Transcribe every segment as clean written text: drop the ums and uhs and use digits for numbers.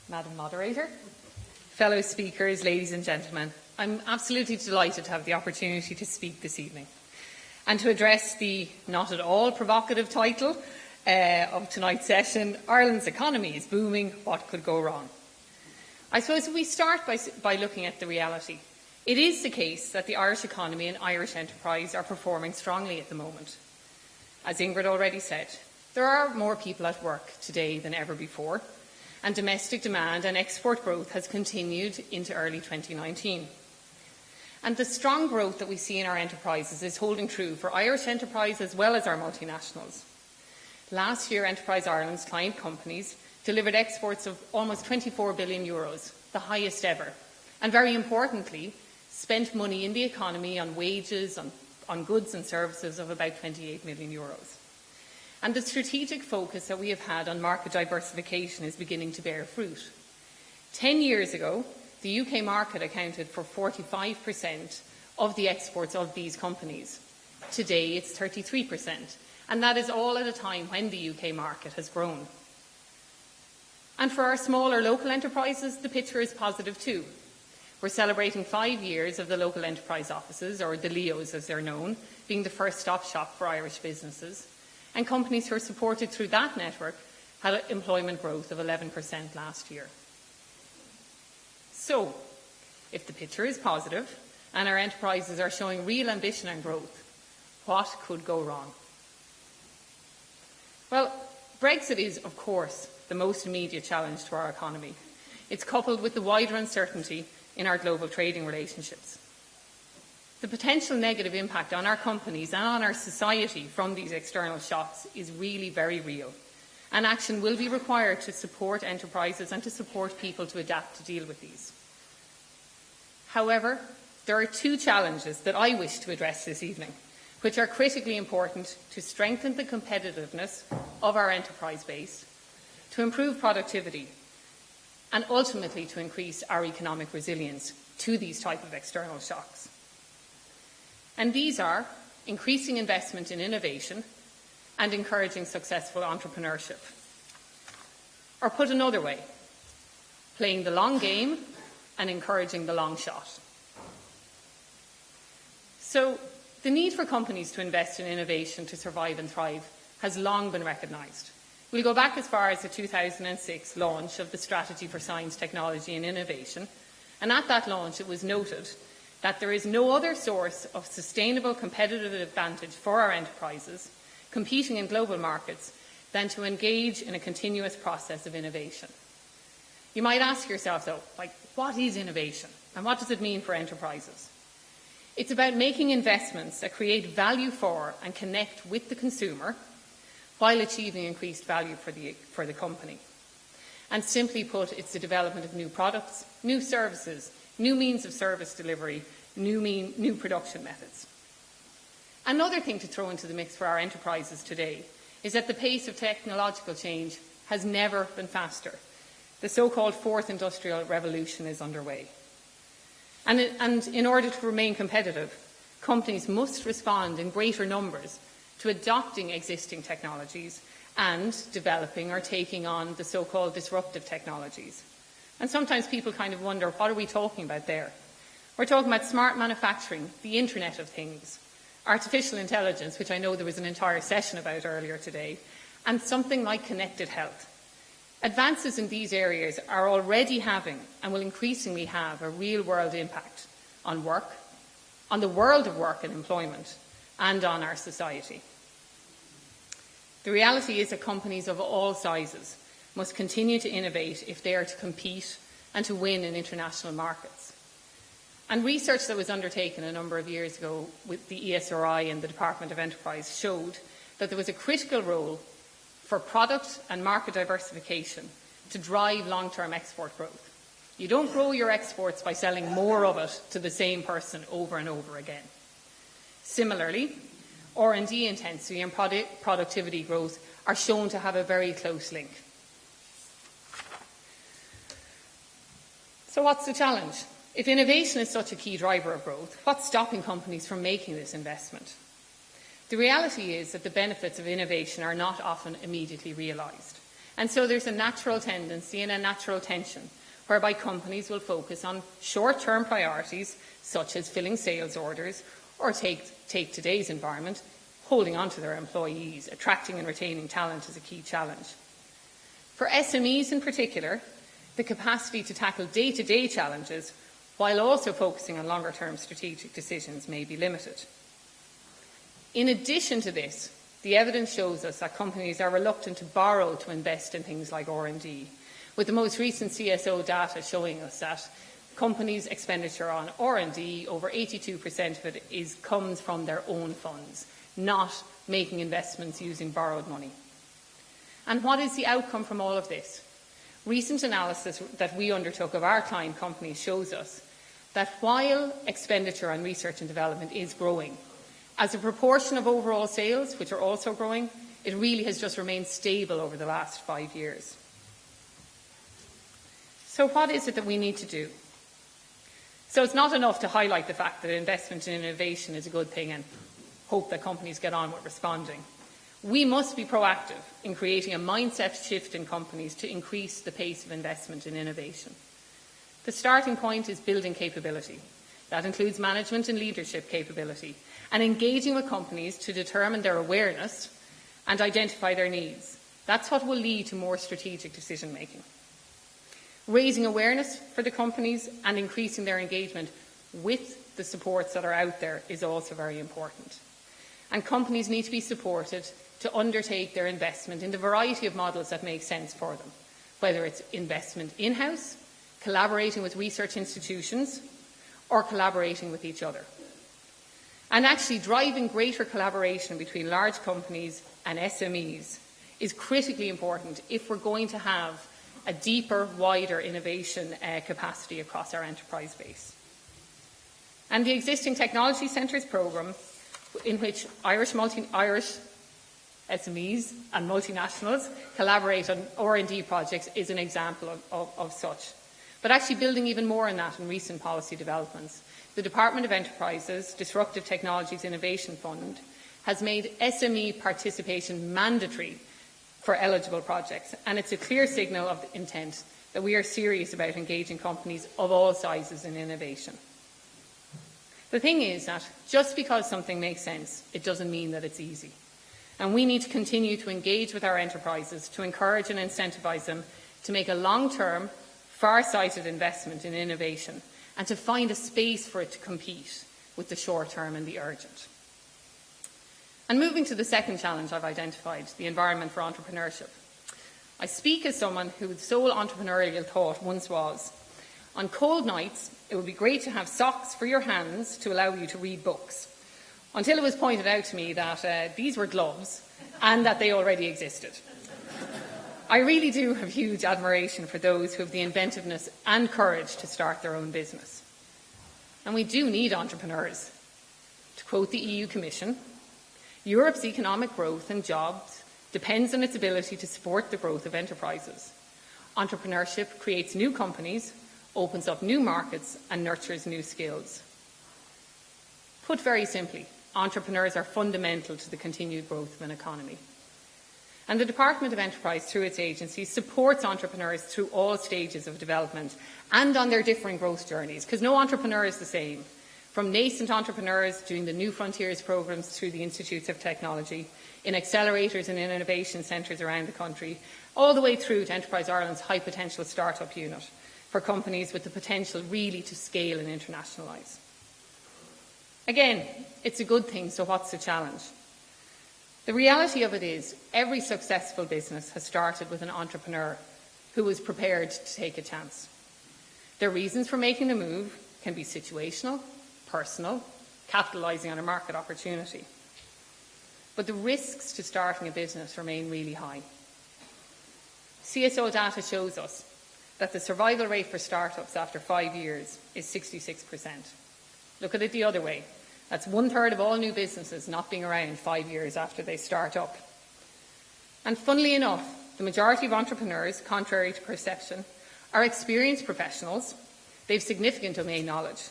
Madam Moderator, fellow speakers, ladies and gentlemen, I'm absolutely delighted to have the opportunity to speak this evening and to address the not at all provocative title of tonight's session, Ireland's economy is booming, what could go wrong? I suppose if we start by looking at the reality, it is the case that the Irish economy and Irish enterprise are performing strongly at the moment. As Ingrid already said, there are more people at work today than ever before, and domestic demand and export growth has continued into early 2019. And the strong growth that we see in our enterprises is holding true for Irish enterprise as well as our multinationals. Last year, Enterprise Ireland's client companies delivered exports of almost €24 billion, the highest ever, and very importantly, spent money in the economy on wages, on goods and services of about €28 million. And the strategic focus that we have had on market diversification is beginning to bear fruit. 10 years ago, the UK market accounted for 45% of the exports of these companies. Today, it's 33%. And that is all at a time when the UK market has grown. And for our smaller local enterprises, the picture is positive too. We're celebrating 5 years of the local enterprise offices, or the LEOs as they're known, being the first stop shop for Irish businesses. And companies who are supported through that network had employment growth of 11% last year. So, if the picture is positive and our enterprises are showing real ambition and growth, what could go wrong? Well, Brexit is, of course, the most immediate challenge to our economy. It's coupled with the wider uncertainty in our global trading relationships. The potential negative impact on our companies and on our society from these external shocks is really very real, and action will be required to support enterprises and to support people to adapt to deal with these. However, there are two challenges that I wish to address this evening, which are critically important to strengthen the competitiveness of our enterprise base, to improve productivity, and ultimately to increase our economic resilience to these type of external shocks. And these are increasing investment in innovation and encouraging successful entrepreneurship. Or put another way, playing the long game and encouraging the long shot. So, the need for companies to invest in innovation to survive and thrive has long been recognised. We'll go back as far as the 2006 launch of the Strategy for Science, Technology and Innovation, and at that launch it was noted that there is no other source of sustainable competitive advantage for our enterprises competing in global markets than to engage in a continuous process of innovation. You might ask yourself, though, what is innovation and what does it mean for enterprises? It's about making investments that create value for and connect with the consumer while achieving increased value for the company. And simply put, it's the development of new products, new services, new means of service delivery, new production methods. Another thing to throw into the mix for our enterprises today is that the pace of technological change has never been faster. The so-called fourth industrial revolution is underway. And in order to remain competitive, companies must respond in greater numbers to adopting existing technologies and developing or taking on the so-called disruptive technologies. And sometimes people kind of wonder, what are we talking about there? We're talking about smart manufacturing, the Internet of Things, artificial intelligence, which I know there was an entire session about earlier today, and something like connected health. Advances in these areas are already having and will increasingly have a real-world impact on work, on the world of work and employment, and on our society. The reality is that companies of all sizes must continue to innovate if they are to compete and to win in international markets. And research that was undertaken a number of years ago with the ESRI and the Department of Enterprise showed that there was a critical role for product and market diversification to drive long-term export growth. You don't grow your exports by selling more of it to the same person over and over again. Similarly, R&D intensity and productivity growth are shown to have a very close link. So what's the challenge? If innovation is such a key driver of growth, what's stopping companies from making this investment? The reality is that the benefits of innovation are not often immediately realised. And so there's a natural tendency and a natural tension whereby companies will focus on short-term priorities such as filling sales orders, or take today's environment, holding on to their employees. Attracting and retaining talent is a key challenge. For SMEs in particular, the capacity to tackle day-to-day challenges while also focusing on longer-term strategic decisions may be limited. In addition to this, the evidence shows us that companies are reluctant to borrow to invest in things like R&D, with the most recent CSO data showing us that companies' expenditure on R&D, over 82% of it comes from their own funds, not making investments using borrowed money. And what is the outcome from all of this? Recent analysis that we undertook of our client companies shows us that while expenditure on research and development is growing, as a proportion of overall sales, which are also growing, it really has just remained stable over the last 5 years. So what is it that we need to do? So it's not enough to highlight the fact that investment in innovation is a good thing and hope that companies get on with responding. We must be proactive in creating a mindset shift in companies to increase the pace of investment in innovation. The starting point is building capability. That includes management and leadership capability, and engaging with companies to determine their awareness and identify their needs. That's what will lead to more strategic decision making. Raising awareness for the companies and increasing their engagement with the supports that are out there is also very important. And companies need to be supported to undertake their investment in the variety of models that make sense for them, whether it's investment in-house, collaborating with research institutions, or collaborating with each other. And actually driving greater collaboration between large companies and SMEs is critically important if we're going to have a deeper, wider innovation capacity across our enterprise base. And the existing Technology Centres programme, in which Irish SMEs and multinationals collaborate on R&D projects, is an example of such. But actually building even more on that in recent policy developments, the Department of Enterprise's Disruptive Technologies Innovation Fund has made SME participation mandatory for eligible projects, and it's a clear signal of intent that we are serious about engaging companies of all sizes in innovation. The thing is that just because something makes sense, it doesn't mean that it's easy. And we need to continue to engage with our enterprises to encourage and incentivise them to make a long-term, far-sighted investment in innovation and to find a space for it to compete with the short-term and the urgent. And moving to the second challenge I've identified, the environment for entrepreneurship. I speak as someone whose sole entrepreneurial thought once was, on cold nights, it would be great to have socks for your hands to allow you to read books, until it was pointed out to me that these were gloves and that they already existed. I really do have huge admiration for those who have the inventiveness and courage to start their own business. And we do need entrepreneurs. To quote the EU Commission, Europe's economic growth and jobs depends on its ability to support the growth of enterprises. Entrepreneurship creates new companies, opens up new markets, and nurtures new skills. Put very simply, entrepreneurs are fundamental to the continued growth of an economy. And the Department of Enterprise, through its agencies, supports entrepreneurs through all stages of development and on their differing growth journeys, because no entrepreneur is the same. From nascent entrepreneurs doing the New Frontiers programmes through the Institutes of Technology, in accelerators and innovation centres around the country, all the way through to Enterprise Ireland's high potential startup unit for companies with the potential really to scale and internationalise. Again, it's a good thing, so what's the challenge? The reality of it is every successful business has started with an entrepreneur who was prepared to take a chance. Their reasons for making the move can be situational, personal, capitalising on a market opportunity. But the risks to starting a business remain really high. CSO data shows us that the survival rate for startups after 5 years is 66%. Look at it the other way. That's 1/3 of all new businesses not being around 5 years after they start up. And funnily enough, the majority of entrepreneurs, contrary to perception, are experienced professionals. They have significant domain knowledge,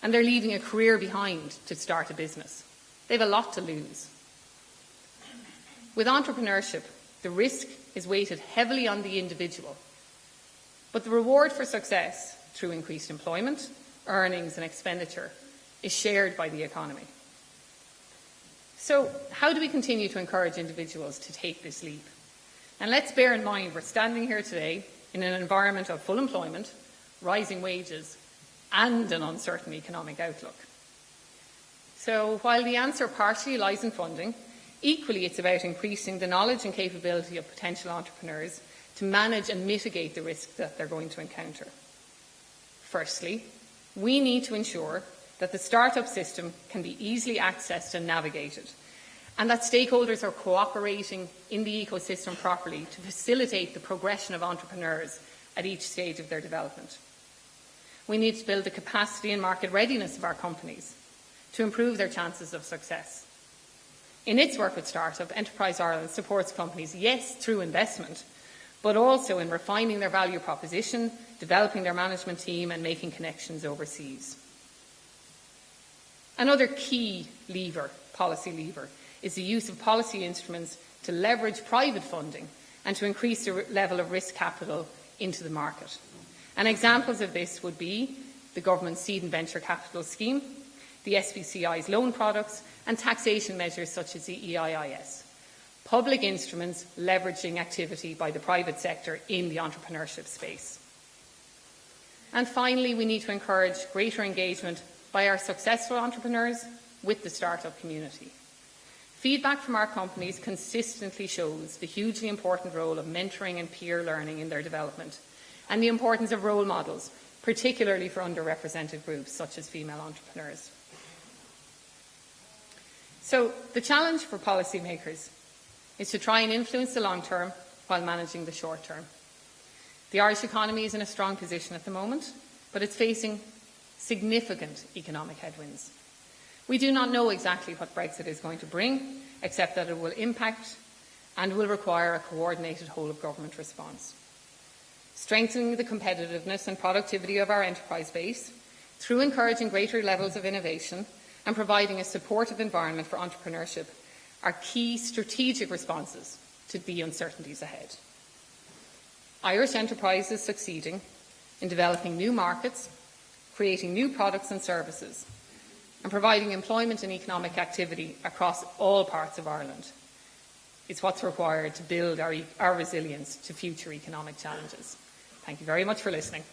and they're leaving a career behind to start a business. They have a lot to lose. With entrepreneurship, the risk is weighted heavily on the individual, but the reward for success through increased employment, earnings and expenditure is shared by the economy. So how do we continue to encourage individuals to take this leap? And let's bear in mind we're standing here today in an environment of full employment, rising wages and an uncertain economic outlook. So while the answer partially lies in funding, equally it's about increasing the knowledge and capability of potential entrepreneurs to manage and mitigate the risks that they're going to encounter. Firstly, we need to ensure that the start-up system can be easily accessed and navigated, and that stakeholders are cooperating in the ecosystem properly to facilitate the progression of entrepreneurs at each stage of their development. We need to build the capacity and market readiness of our companies to improve their chances of success. In its work with Startup, Enterprise Ireland supports companies, yes, through investment, but also in refining their value proposition, developing their management team and making connections overseas. Another key policy lever, is the use of policy instruments to leverage private funding and to increase the level of risk capital into the market. And examples of this would be the government's seed and venture capital scheme, the SBCI's loan products and taxation measures such as the EIIS. Public instruments leveraging activity by the private sector in the entrepreneurship space. And finally, we need to encourage greater engagement by our successful entrepreneurs with the startup community. Feedback from our companies consistently shows the hugely important role of mentoring and peer learning in their development, and the importance of role models, particularly for underrepresented groups such as female entrepreneurs. So the challenge for policymakers is to try and influence the long term while managing the short term. The Irish economy is in a strong position at the moment, but it's facing significant economic headwinds. We do not know exactly what Brexit is going to bring, except that it will impact and will require a coordinated whole-of-government response. Strengthening the competitiveness and productivity of our enterprise base through encouraging greater levels of innovation and providing a supportive environment for entrepreneurship are key strategic responses to the uncertainties ahead. Irish enterprises succeeding in developing new markets, creating new products and services, and providing employment and economic activity across all parts of Ireland is what's required to build our resilience to future economic challenges. Thank you very much for listening.